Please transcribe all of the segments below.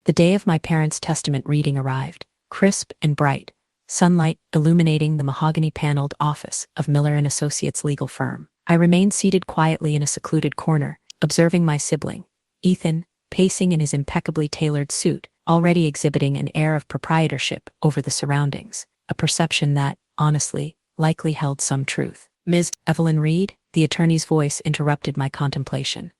The day of my parents' testament reading arrived, crisp and bright, sunlight illuminating the mahogany-paneled office of Miller and Associates legal firm. I remained seated quietly in a secluded corner, observing my sibling, Ethan, pacing in his impeccably tailored suit, already exhibiting an air of proprietorship over the surroundings, a perception that, honestly, likely held some truth. "Ms. Evelyn Reed," the attorney's voice interrupted my contemplation.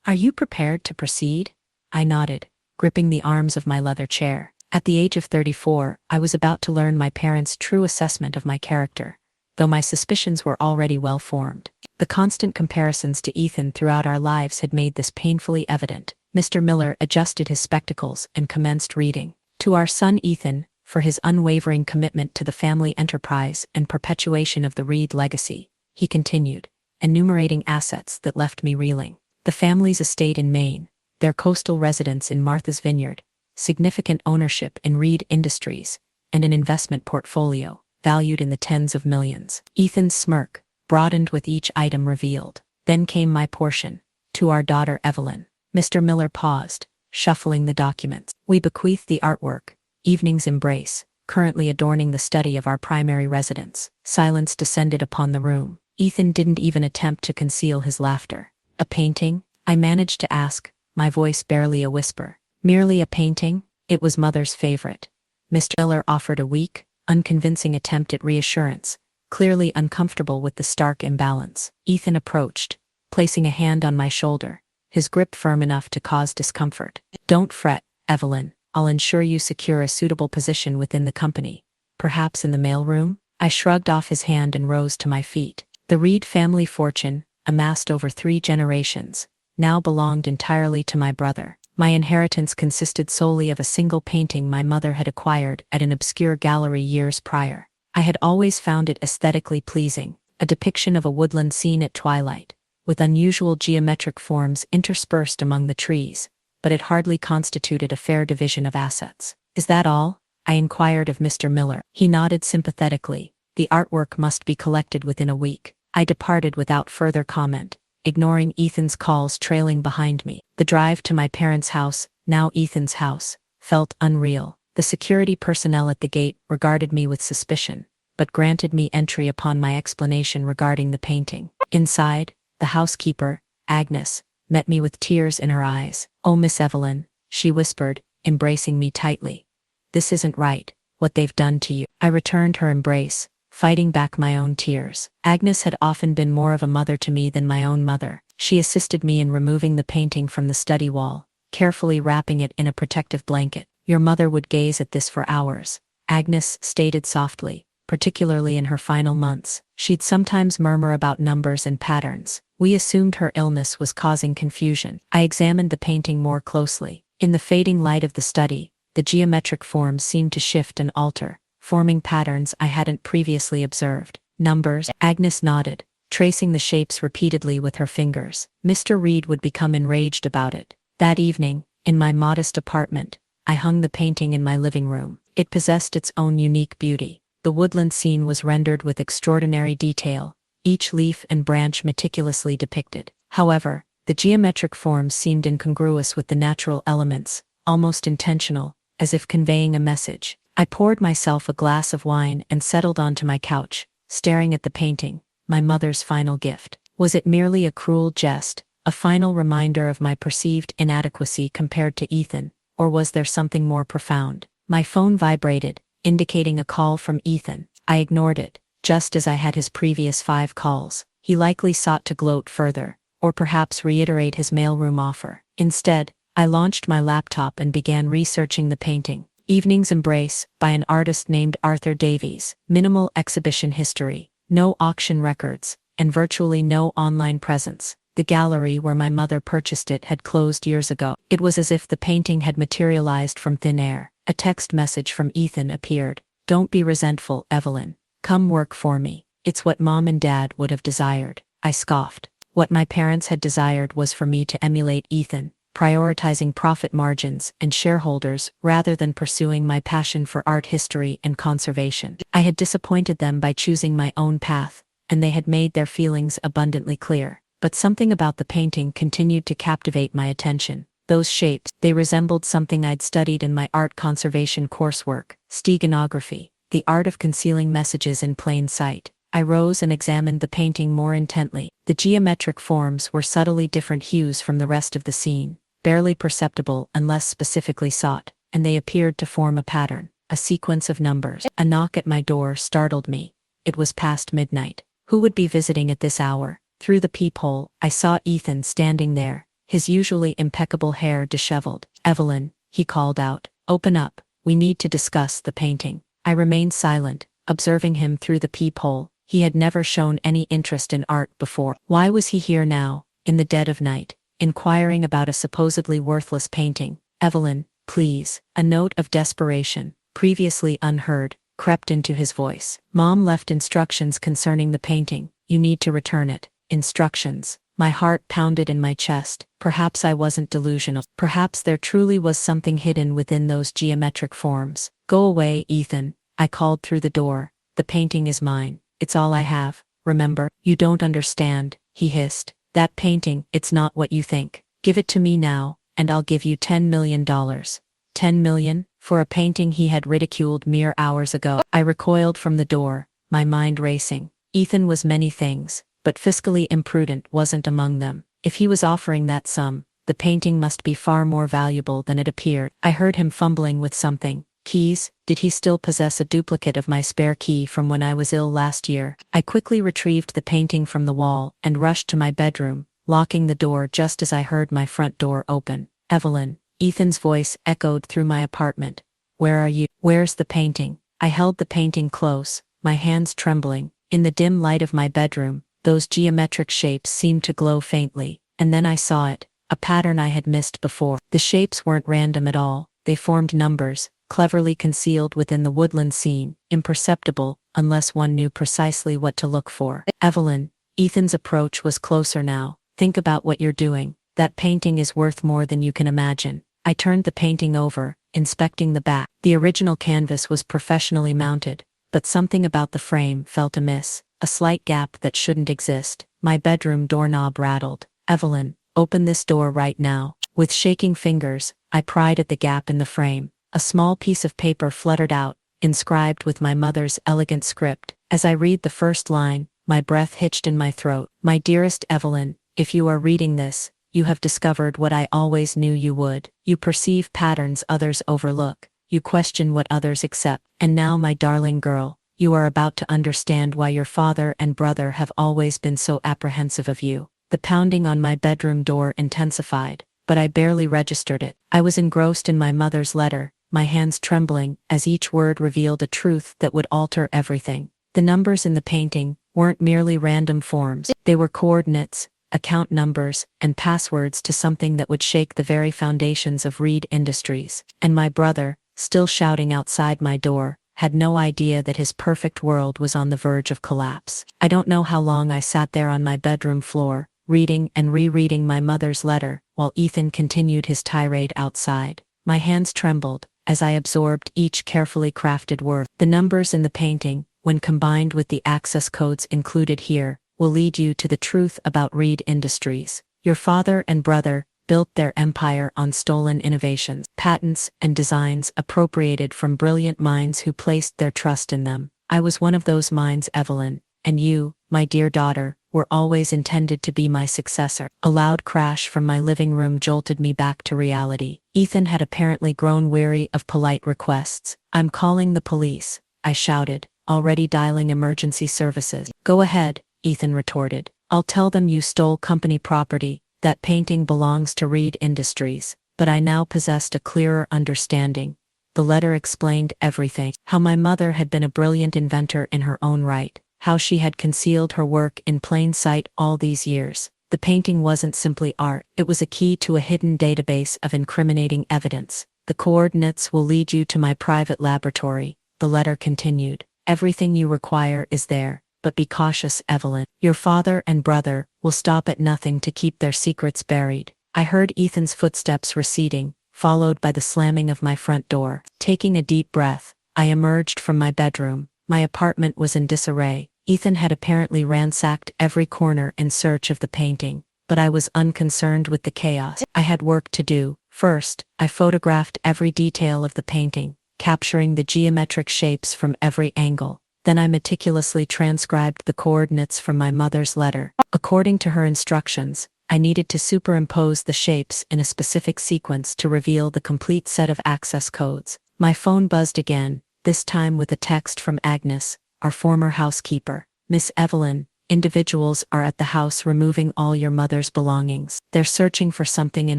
"Are you prepared to proceed?" I nodded, gripping the arms of my leather chair. At the age of 34, I was about to learn my parents' true assessment of my character, though my suspicions were already well formed. The constant comparisons to Ethan throughout our lives had made this painfully evident. Mr. Miller adjusted his spectacles and commenced reading. "To our son Ethan, for his unwavering commitment to the family enterprise and perpetuation of the Reed legacy," he continued, enumerating assets that left me reeling. The family's estate in Maine, their coastal residence in Martha's Vineyard, significant ownership in Reed Industries, and an investment portfolio, valued in the tens of millions. Ethan's smirk broadened with each item revealed. Then came my portion, "To our daughter Evelyn." Mr. Miller paused, shuffling the documents. "We bequeath the artwork, Evening's Embrace, currently adorning the study of our primary residence." Silence descended upon the room. Ethan didn't even attempt to conceal his laughter. "A painting?" I managed to ask, my voice barely a whisper. "Merely a painting? It was Mother's favorite." Mr. Miller offered a weak, unconvincing attempt at reassurance, clearly uncomfortable with the stark imbalance. Ethan approached, placing a hand on my shoulder, his grip firm enough to cause discomfort. "Don't fret, Evelyn. I'll ensure you secure a suitable position within the company, perhaps in the mailroom." I shrugged off his hand and rose to my feet. The Reed family fortune, amassed over 3 generations, now belonged entirely to my brother. My inheritance consisted solely of a single painting my mother had acquired at an obscure gallery years prior. I had always found it aesthetically pleasing, a depiction of a woodland scene at twilight, with unusual geometric forms interspersed among the trees, but it hardly constituted a fair division of assets. "Is that all?" I inquired of Mr. Miller. He nodded sympathetically. "The artwork must be collected within a week." I departed without further comment, ignoring Ethan's calls trailing behind me. The drive to my parents' house, now Ethan's house, felt unreal. The security personnel at the gate regarded me with suspicion, but granted me entry upon my explanation regarding the painting. Inside, the housekeeper, Agnes, met me with tears in her eyes. "Oh, Miss Evelyn," she whispered, embracing me tightly. "This isn't right, what they've done to you." I returned her embrace, fighting back my own tears. Agnes had often been more of a mother to me than my own mother. She assisted me in removing the painting from the study wall, carefully wrapping it in a protective blanket. "Your mother would gaze at this for hours," Agnes stated softly, particularly in her final months. She'd sometimes murmur about numbers and patterns. We assumed her illness was causing confusion. I examined the painting more closely. In the fading light of the study, the geometric forms seemed to shift and alter, forming patterns I hadn't previously observed. "Numbers?" Agnes nodded, tracing the shapes repeatedly with her fingers. Mr. Reed would become enraged about it. That evening, in my modest apartment, I hung the painting in my living room. It possessed its own unique beauty. The woodland scene was rendered with extraordinary detail, each leaf and branch meticulously depicted. However, the geometric forms seemed incongruous with the natural elements, almost intentional, as if conveying a message. I poured myself a glass of wine and settled onto my couch, staring at the painting, my mother's final gift. Was it merely a cruel jest, a final reminder of my perceived inadequacy compared to Ethan, or was there something more profound? My phone vibrated, indicating a call from Ethan. I ignored it, just as I had his previous 5 calls. He likely sought to gloat further, or perhaps reiterate his mailroom offer. Instead, I launched my laptop and began researching the painting. Evening's Embrace, by an artist named Arthur Davies. Minimal exhibition history, no auction records, and virtually no online presence. The gallery where my mother purchased it had closed years ago. It was as if the painting had materialized from thin air. A text message from Ethan appeared. "Don't be resentful, Evelyn. Come work for me. It's what Mom and Dad would have desired." I scoffed. What my parents had desired was for me to emulate Ethan, prioritizing profit margins and shareholders rather than pursuing my passion for art history and conservation. I had disappointed them by choosing my own path, and they had made their feelings abundantly clear. But something about the painting continued to captivate my attention. The Those shapes, they resembled something I'd studied in my art conservation coursework, steganography, the art of concealing messages in plain sight. I rose and examined the painting more intently. The geometric forms were subtly different hues from the rest of the scene, barely perceptible unless specifically sought, and they appeared to form a pattern, a sequence of numbers. A knock at my door startled me. It was past midnight. Who would be visiting at this hour? Through the peephole, I saw Ethan standing there, his usually impeccable hair disheveled. "Evelyn," he called out, "open up, we need to discuss the painting." I remained silent, observing him through the peephole. He had never shown any interest in art before. Why was he here now, in the dead of night, inquiring about a supposedly worthless painting? "Evelyn, please." A note of desperation, previously unheard, crept into his voice. "Mom left instructions concerning the painting. You need to return it." Instructions. My heart pounded in my chest. Perhaps I wasn't delusional. Perhaps there truly was something hidden within those geometric forms. "Go away, Ethan," I called through the door. "The painting is mine. It's all I have, remember?" "You don't understand," he hissed. "That painting, it's not what you think. Give it to me now, and I'll give you $10 million. $10 million? For a painting he had ridiculed mere hours ago. I recoiled from the door, my mind racing. Ethan was many things, but fiscally imprudent wasn't among them. If he was offering that sum, the painting must be far more valuable than it appeared. I heard him fumbling with something. Keys? Did he still possess a duplicate of my spare key from when I was ill last year? I quickly retrieved the painting from the wall and rushed to my bedroom, locking the door just as I heard my front door open. "Evelyn." Ethan's voice echoed through my apartment. "Where are you? Where's the painting?" I held the painting close, my hands trembling. In the dim light of my bedroom, those geometric shapes seemed to glow faintly, and then I saw it, a pattern I had missed before. The shapes weren't random at all. They formed numbers, cleverly concealed within the woodland scene, imperceptible unless one knew precisely what to look for. "Evelyn." Ethan's approach was closer now. "Think about what you're doing. That painting is worth more than you can imagine." I turned the painting over, inspecting the back. The original canvas was professionally mounted, but something about the frame felt amiss, a slight gap that shouldn't exist. My bedroom doorknob rattled. "Evelyn, open this door right now." With shaking fingers, I pried at the gap in the frame. A small piece of paper fluttered out, inscribed with my mother's elegant script. As I read the first line, my breath hitched in my throat. "My dearest Evelyn, if you are reading this, you have discovered what I always knew you would. You perceive patterns others overlook. You question what others accept. And now, my darling girl, you are about to understand why your father and brother have always been so apprehensive of you." The pounding on my bedroom door intensified, but I barely registered it. I was engrossed in my mother's letter, my hands trembling as each word revealed a truth that would alter everything. The numbers in the painting weren't merely random forms. They were coordinates, account numbers, and passwords to something that would shake the very foundations of Reed Industries. And my brother, still shouting outside my door, had no idea that his perfect world was on the verge of collapse. I don't know how long I sat there on my bedroom floor, reading and rereading my mother's letter, while Ethan continued his tirade outside. My hands trembled as I absorbed each carefully crafted word. "The numbers in the painting, when combined with the access codes included here, will lead you to the truth about Reed Industries. Your father and brother built their empire on stolen innovations, patents, and designs appropriated from brilliant minds who placed their trust in them. I was one of those minds, Evelyn, and you, my dear daughter, were always intended to be my successor." A loud crash from my living room jolted me back to reality. Ethan had apparently grown weary of polite requests. "I'm calling the police," I shouted, already dialing emergency services. "Go ahead," Ethan retorted. "I'll tell them you stole company property. That painting belongs to Reed Industries." But I now possessed a clearer understanding. The letter explained everything. How my mother had been a brilliant inventor in her own right. How she had concealed her work in plain sight all these years. The painting wasn't simply art. It was a key to a hidden database of incriminating evidence. "The coordinates will lead you to my private laboratory," the letter continued. "Everything you require is there. But be cautious, Evelyn. Your father and brother will stop at nothing to keep their secrets buried." I heard Ethan's footsteps receding, followed by the slamming of my front door. Taking a deep breath, I emerged from my bedroom. My apartment was in disarray. Ethan had apparently ransacked every corner in search of the painting, but I was unconcerned with the chaos. I had work to do, First, I photographed every detail of the painting, capturing the geometric shapes from every angle. Then I meticulously transcribed the coordinates from my mother's letter. According to her instructions, I needed to superimpose the shapes in a specific sequence to reveal the complete set of access codes. My phone buzzed again, this time with a text from Agnes, our former housekeeper. Miss Evelyn, individuals are at the house removing all your mother's belongings. They're searching for something in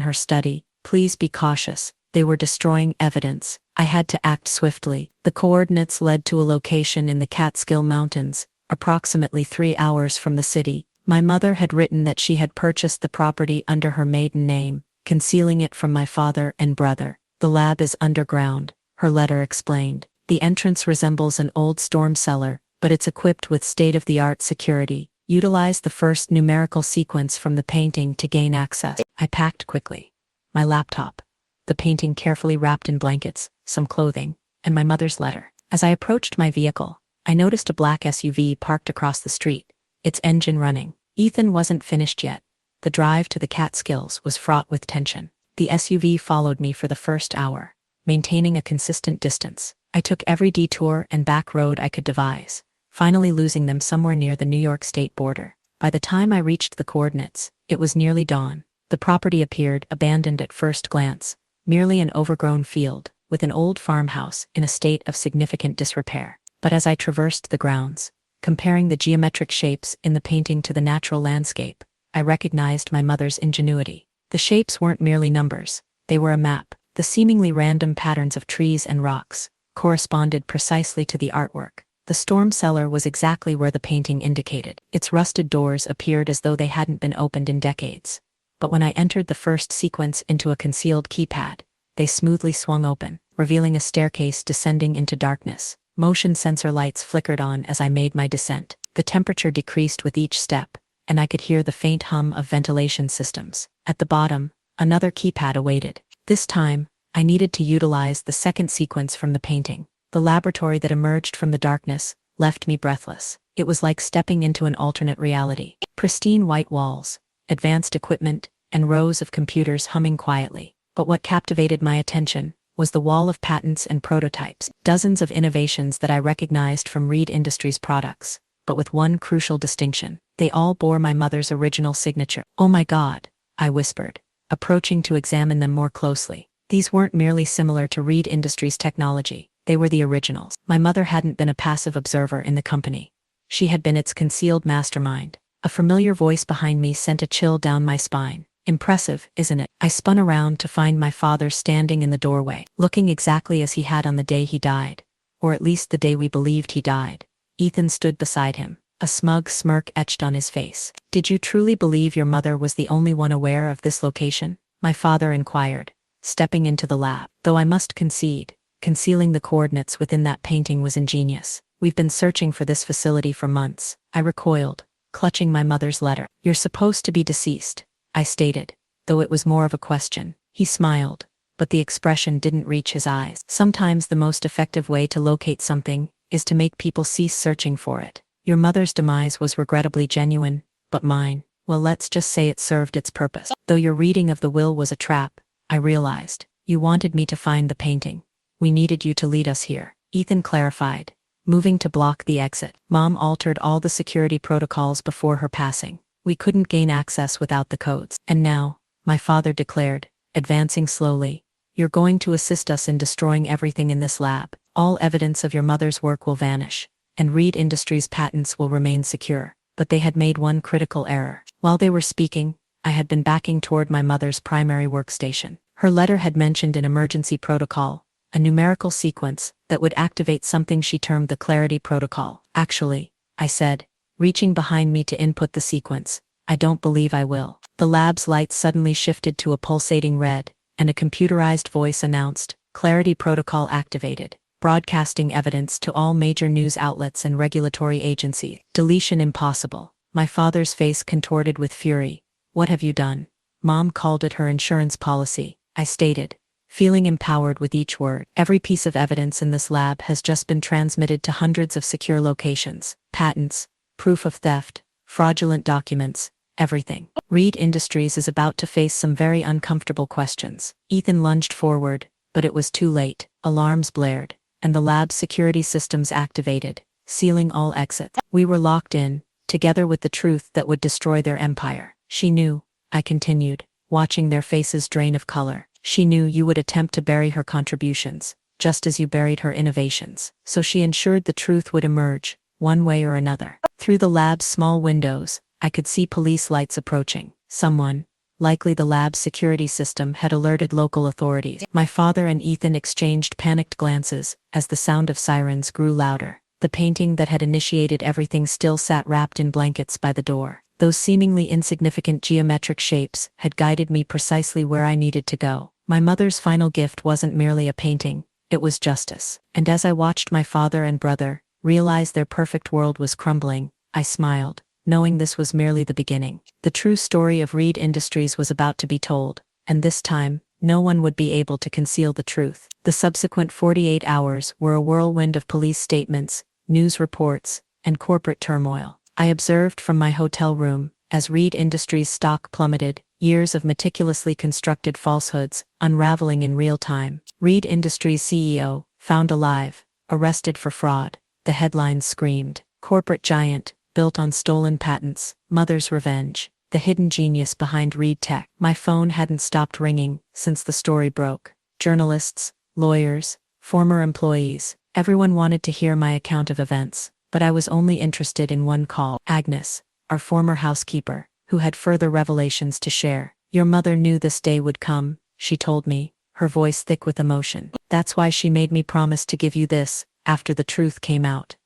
her study. Please be cautious. They were destroying evidence. I had to act swiftly. The coordinates led to a location in the Catskill Mountains, approximately 3 hours from the city. My mother had written that she had purchased the property under her maiden name, concealing it from my father and brother. The lab is underground, her letter explained. The entrance resembles an old storm cellar, but it's equipped with state-of-the-art security. Utilize the first numerical sequence from the painting to gain access. I packed quickly. My laptop, the painting carefully wrapped in blankets, some clothing, and my mother's letter. As I approached my vehicle, I noticed a black SUV parked across the street, its engine running. Ethan wasn't finished yet. The drive to the Catskills was fraught with tension. The SUV followed me for the first hour, maintaining a consistent distance. I took every detour and back road I could devise, finally losing them somewhere near the New York state border. By the time I reached the coordinates, it was nearly dawn. The property appeared abandoned at first glance, merely an overgrown field, with an old farmhouse in a state of significant disrepair. But as I traversed the grounds, comparing the geometric shapes in the painting to the natural landscape, I recognized my mother's ingenuity. The shapes weren't merely numbers, they were a map. The seemingly random patterns of trees and rocks corresponded precisely to the artwork. The storm cellar was exactly where the painting indicated. Its rusted doors appeared as though they hadn't been opened in decades. But when I entered the first sequence into a concealed keypad, they smoothly swung open, revealing a staircase descending into darkness. Motion sensor lights flickered on as I made my descent. The temperature decreased with each step, and I could hear the faint hum of ventilation systems. At the bottom, another keypad awaited. This time, I needed to utilize the second sequence from the painting. The laboratory that emerged from the darkness left me breathless. It was like stepping into an alternate reality. Pristine white walls, advanced equipment, and rows of computers humming quietly. But what captivated my attention was the wall of patents and prototypes, dozens of innovations that I recognized from Reed Industries products, but with one crucial distinction. They all bore my mother's original signature. "Oh my God," I whispered, approaching to examine them more closely. These weren't merely similar to Reed Industries technology, they were the originals. My mother hadn't been a passive observer in the company. She had been its concealed mastermind. A familiar voice behind me sent a chill down my spine. "Impressive, isn't it?" I spun around to find my father standing in the doorway, looking exactly as he had on the day he died, or at least the day we believed he died. Ethan stood beside him, a smug smirk etched on his face. "Did you truly believe your mother was the only one aware of this location?" my father inquired, stepping into the lab. Though I must concede, concealing the coordinates within that painting was ingenious. "We've been searching for this facility for months." I recoiled, clutching my mother's letter. "You're supposed to be deceased," I stated, though it was more of a question. He smiled, but the expression didn't reach his eyes. "Sometimes the most effective way to locate something is to make people cease searching for it. Your mother's demise was regrettably genuine, but mine, well, let's just say it served its purpose. Though your reading of the will was a trap, I realized. You wanted me to find the painting. We needed you to lead us here," Ethan clarified, moving to block the exit. "Mom altered all the security protocols before her passing. We couldn't gain access without the codes. And now," my father declared, advancing slowly, "you're going to assist us in destroying everything in this lab. All evidence of your mother's work will vanish, and Reed Industries' patents will remain secure." But they had made one critical error. While they were speaking, I had been backing toward my mother's primary workstation. Her letter had mentioned an emergency protocol, a numerical sequence that would activate something she termed the clarity protocol. "Actually," I said, reaching behind me to input the sequence, "I don't believe I will." The lab's lights suddenly shifted to a pulsating red, and a computerized voice announced, "Clarity protocol activated, broadcasting evidence to all major news outlets and regulatory agencies. Deletion impossible." My father's face contorted with fury. "What have you done?" "Mom called it her insurance policy," I stated, feeling empowered with each word. "Every piece of evidence in this lab has just been transmitted to hundreds of secure locations. Patents, proof of theft, fraudulent documents, everything. Reed Industries is about to face some very uncomfortable questions. Ethan lunged forward, but it was too late. Alarms blared, and the lab's security systems activated, sealing all exits. We were locked in, together with the truth that would destroy their empire. She knew, I continued, watching their faces drain of color. She knew you would attempt to bury her contributions, just as you buried her innovations. So she ensured the truth would emerge, one way or another. Through the lab's small windows, I could see police lights approaching. Someone, likely the lab's security system, had alerted local authorities. My father and Ethan exchanged panicked glances as the sound of sirens grew louder. The painting that had initiated everything still sat wrapped in blankets by the door. Those seemingly insignificant geometric shapes had guided me precisely where I needed to go. My mother's final gift wasn't merely a painting, it was justice. And as I watched my father and brother realize their perfect world was crumbling, I smiled, knowing this was merely the beginning. The true story of Reed Industries was about to be told, and this time, no one would be able to conceal the truth. The subsequent 48 hours were a whirlwind of police statements, news reports, and corporate turmoil. I observed from my hotel room, as Reed Industries' stock plummeted, years of meticulously constructed falsehoods unraveling in real time. Reed Industries CEO, found alive, arrested for fraud. The headlines screamed. Corporate giant, built on stolen patents, mother's revenge. The hidden genius behind Reed Tech. My phone hadn't stopped ringing since the story broke. Journalists, lawyers, former employees, everyone wanted to hear my account of events, but I was only interested in one call. Agnes, our former housekeeper, who had further revelations to share. Your mother knew this day would come, she told me, her voice thick with emotion. That's why she made me promise to give you this, after the truth came out.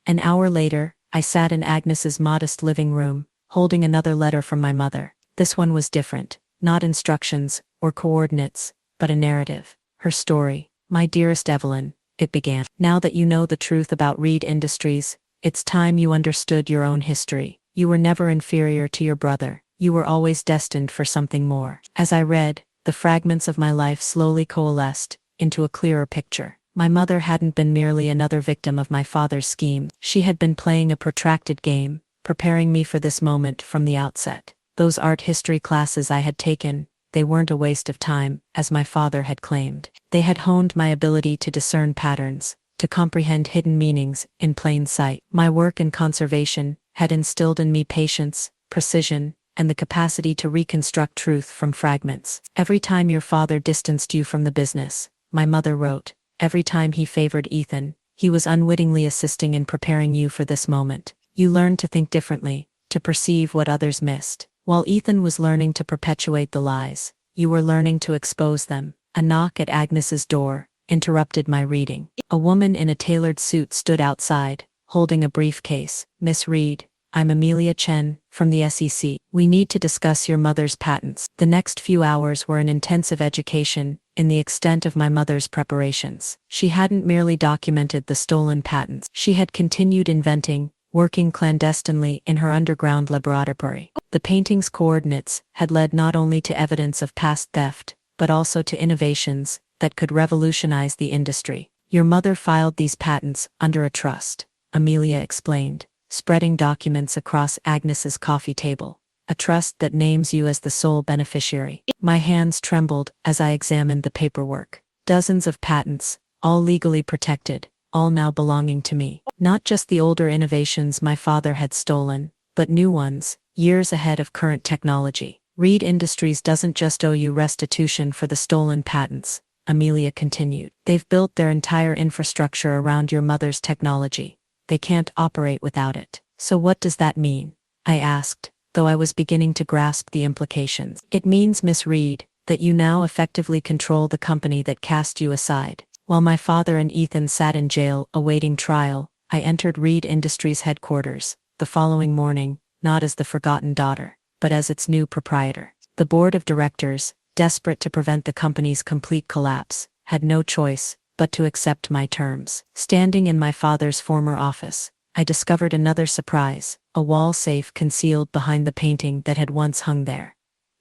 An hour later, I sat in Agnes's modest living room, holding another letter from my mother. This one was different, not instructions or coordinates, but a narrative. Her story. My dearest Evelyn, it began. Now that you know the truth about Reed Industries, it's time you understood your own history. You were never inferior to your brother. You were always destined for something more. As I read, the fragments of my life slowly coalesced into a clearer picture. My mother hadn't been merely another victim of my father's scheme. She had been playing a protracted game, preparing me for this moment from the outset. Those art history classes I had taken, they weren't a waste of time, as my father had claimed. They had honed my ability to discern patterns, to comprehend hidden meanings in plain sight. My work in conservation had instilled in me patience, precision, and the capacity to reconstruct truth from fragments. Every time your father distanced you from the business, my mother wrote, every time he favored Ethan, he was unwittingly assisting in preparing you for this moment. You learned to think differently, to perceive what others missed. While Ethan was learning to perpetuate the lies, you were learning to expose them. A knock at Agnes's door interrupted my reading. A woman in a tailored suit stood outside, holding a briefcase. Miss Reed, I'm Amelia Chen, from the SEC. We need to discuss your mother's patents. The next few hours were an intensive education in the extent of my mother's preparations. She hadn't merely documented the stolen patents. She had continued inventing, working clandestinely in her underground laboratory. The painting's coordinates had led not only to evidence of past theft, but also to innovations that could revolutionize the industry. Your mother filed these patents under a trust, Amelia explained, spreading documents across Agnes's coffee table. A trust that names you as the sole beneficiary. My hands trembled as I examined the paperwork. Dozens of patents, all legally protected, all now belonging to me. Not just the older innovations my father had stolen, but new ones, years ahead of current technology. Reed Industries doesn't just owe you restitution for the stolen patents, Amelia continued. They've built their entire infrastructure around your mother's technology. They can't operate without it. So what does that mean? I asked, though I was beginning to grasp the implications. It means, Miss Reed, that you now effectively control the company that cast you aside. While my father and Ethan sat in jail awaiting trial, I entered Reed Industries headquarters the following morning, not as the forgotten daughter, but as its new proprietor. The board of directors, desperate to prevent the company's complete collapse, had no choice but to accept my terms. Standing in my father's former office, I discovered another surprise, a wall safe concealed behind the painting that had once hung there.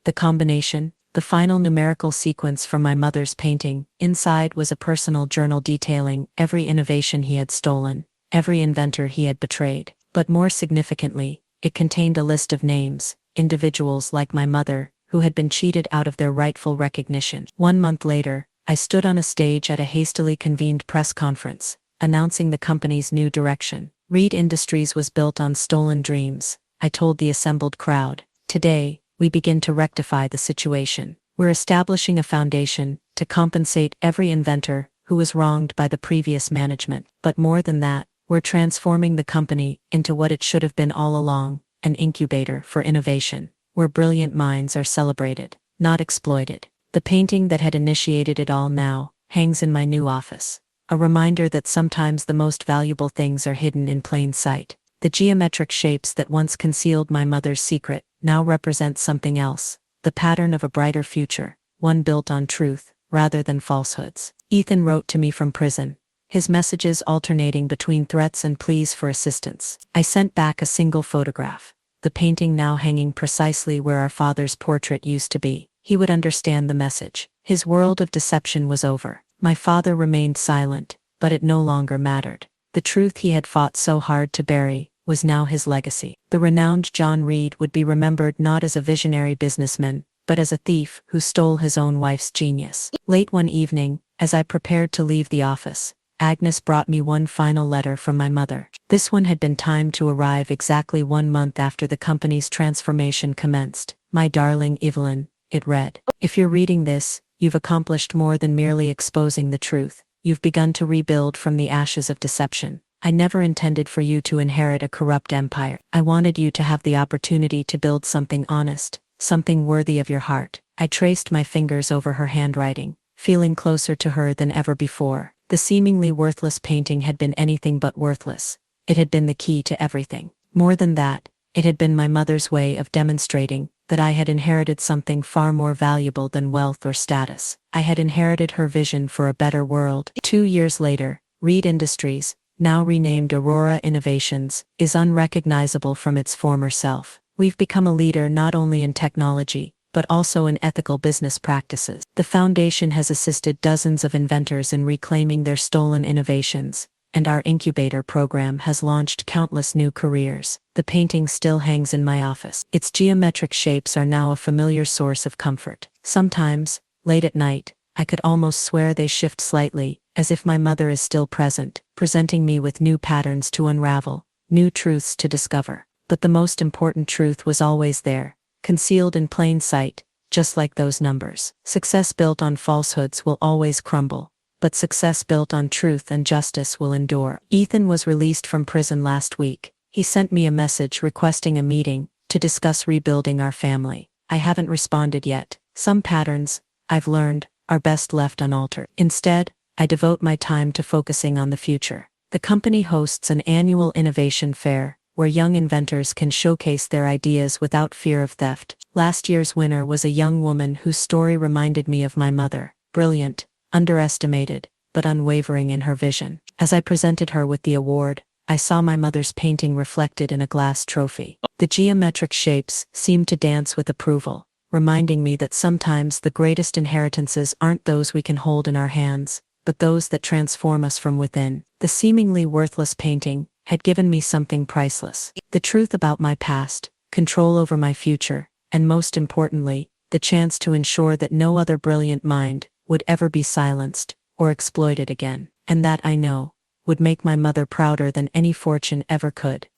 The combination, the final numerical sequence from my mother's painting, inside was a personal journal detailing every innovation he had stolen, every inventor he had betrayed. But more significantly, it contained a list of names, individuals like my mother, who had been cheated out of their rightful recognition. 1 month later, I stood on a stage at a hastily convened press conference, announcing the company's new direction. Reed Industries was built on stolen dreams, I told the assembled crowd. Today, we begin to rectify the situation. We're establishing a foundation to compensate every inventor who was wronged by the previous management. But more than that, we're transforming the company into what it should have been all along, an incubator for innovation, where brilliant minds are celebrated, not exploited. The painting that had initiated it all now hangs in my new office, a reminder that sometimes the most valuable things are hidden in plain sight. The geometric shapes that once concealed my mother's secret now represent something else, the pattern of a brighter future, one built on truth rather than falsehoods. Ethan wrote to me from prison, his messages alternating between threats and pleas for assistance. I sent back a single photograph, the painting now hanging precisely where our father's portrait used to be. He would understand the message. His world of deception was over. My father remained silent, but it no longer mattered. The truth he had fought so hard to bury was now his legacy. The renowned John Reed would be remembered not as a visionary businessman, but as a thief who stole his own wife's genius. Late one evening, as I prepared to leave the office, Agnes brought me one final letter from my mother. This one had been timed to arrive exactly 1 month after the company's transformation commenced. My darling Evelyn, it read, if you're reading this, you've accomplished more than merely exposing the truth. You've begun to rebuild from the ashes of deception. I never intended for you to inherit a corrupt empire. I wanted you to have the opportunity to build something honest, something worthy of your heart. I traced my fingers over her handwriting, feeling closer to her than ever before. The seemingly worthless painting had been anything but worthless. It had been the key to everything. More than that, it had been my mother's way of demonstrating that I had inherited something far more valuable than wealth or status. I had inherited her vision for a better world. 2 years later, Reed Industries, now renamed Aurora Innovations, is unrecognizable from its former self. We've become a leader not only in technology, but also in ethical business practices. The foundation has assisted dozens of inventors in reclaiming their stolen innovations, and our incubator program has launched countless new careers. The painting still hangs in my office. Its geometric shapes are now a familiar source of comfort. Sometimes, late at night, I could almost swear they shift slightly, as if my mother is still present, presenting me with new patterns to unravel, new truths to discover. But the most important truth was always there, concealed in plain sight, just like those numbers. Success built on falsehoods will always crumble, but success built on truth and justice will endure. Ethan was released from prison last week. He sent me a message requesting a meeting to discuss rebuilding our family. I haven't responded yet. Some patterns, I've learned, are best left unaltered. Instead, I devote my time to focusing on the future. The company hosts an annual innovation fair, where young inventors can showcase their ideas without fear of theft. Last year's winner was a young woman whose story reminded me of my mother, brilliant, underestimated, but unwavering in her vision. As I presented her with the award, I saw my mother's painting reflected in a glass trophy. The geometric shapes seemed to dance with approval, reminding me that sometimes the greatest inheritances aren't those we can hold in our hands, but those that transform us from within. The seemingly worthless painting had given me something priceless. The truth about my past, control over my future, and most importantly, the chance to ensure that no other brilliant mind would ever be silenced or exploited again. And that, I know, would make my mother prouder than any fortune ever could.